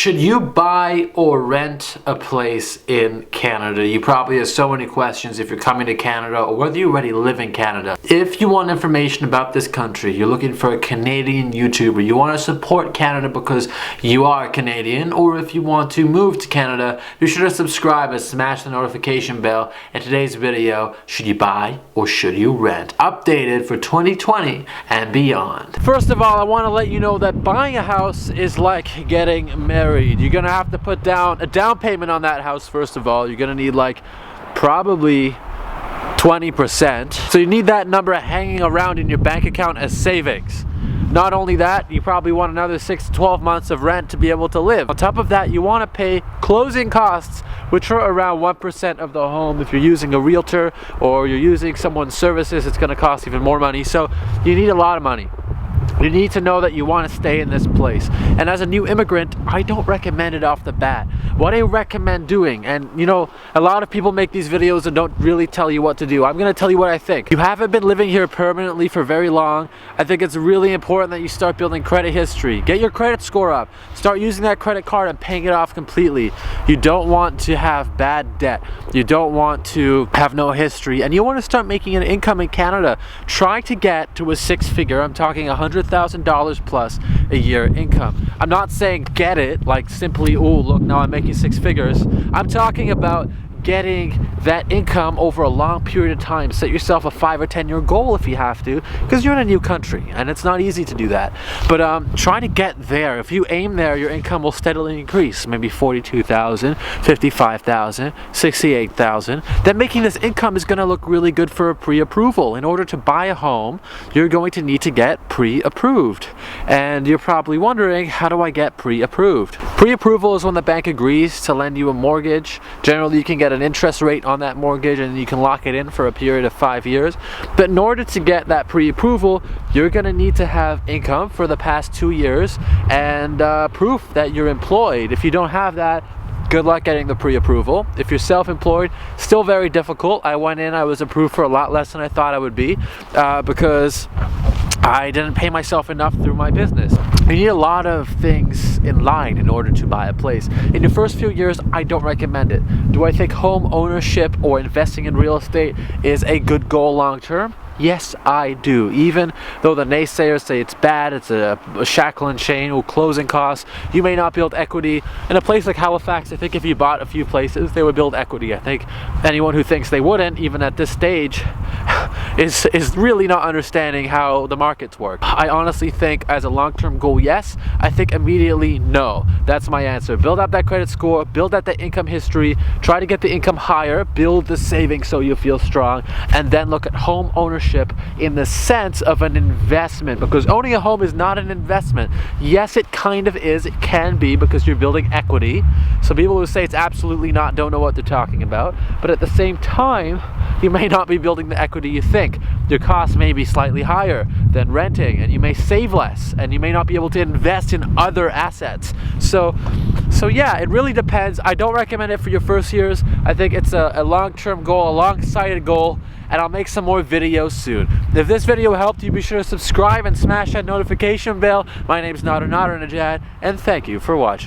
Should you buy or rent a place in Canada? You probably have so many questions if you're coming to Canada or whether you already live in Canada. If you want information about this country, you're looking for a Canadian YouTuber, you want to support Canada because you are Canadian, or if you want to move to Canada, be sure to subscribe and smash the notification bell. In today's video, should you buy or should you rent? Updated for 2020 and beyond. First of all, I want to let you know that buying a house is like getting married. You're gonna have to put down a down payment on that house. First of all, you're gonna need like probably 20%. So you need that number hanging around in your bank account as savings. Not only that, you probably want another 6 to 12 months of rent to be able to live. On top of that, you want to pay closing costs, which are around 1% of the home. If you're using a realtor or you're using someone's services, it's going to cost even more money. So you need a lot of money. You need to know that you want to stay in this place. And as a new immigrant, I don't recommend it off the bat. What I recommend doing, and you know, a lot of people make these videos and don't really tell you what to do. I'm going to tell you what I think. You haven't been living here permanently for very long. I think it's really important that you start building credit history. Get your credit score up. Start using that credit card and paying it off completely. You don't want to have bad debt. You don't want to have no history. And you want to start making an income in Canada. Try to get to a six-figure, I'm talking $100,000 plus a year income. I'm not saying get it like simply, oh look, now I'm making six figures. I'm talking about getting that income over a long period of time. Set yourself a 5 or 10 year goal if you have to, because you're in a new country and it's not easy to do that. But try to get there. If you aim there, your income will steadily increase. Maybe 42,000, 55,000, 68,000. Then making this income is going to look really good for a pre-approval. In order to buy a home, you're going to need to get pre-approved. And you're probably wondering, how do I get pre-approved? Pre-approval is when the bank agrees to lend you a mortgage. Generally, you can get an interest rate on that mortgage and you can lock it in for a period of 5 years. But in order to get that pre-approval, you're going to need to have income for the past 2 years and proof that you're employed. If you don't have that, good luck getting the pre-approval. If you're self-employed, still very difficult. I went in, I was approved for a lot less than I thought I would be because I didn't pay myself enough through my business. You need a lot of things in line in order to buy a place. In your first few years, I don't recommend it. Do I think home ownership or investing in real estate is a good goal long term? Yes, I do. Even though the naysayers say it's bad, it's a shackle and chain with closing costs, you may not build equity. In a place like Halifax, I think if you bought a few places, they would build equity. I think anyone who thinks they wouldn't, even at this stage, is really not understanding how the markets work. I honestly think as a long-term goal, yes. I think immediately, no. That's my answer. Build up that credit score, build up that income history, try to get the income higher, build the savings so you feel strong, and then look at home ownership in the sense of an investment, because owning a home is not an investment. Yes, it kind of is. It can be, because you're building equity. So people who say it's absolutely not don't know what they're talking about. But at the same time, you may not be building the equity you think. Your costs may be slightly higher than renting, and you may save less, and you may not be able to invest in other assets. So yeah, it really depends. I don't recommend it for your first years. I think it's a long-term goal, a long-sighted goal, and I'll make some more videos soon. If this video helped you, be sure to subscribe and smash that notification bell. My name's Nadernejad, and thank you for watching.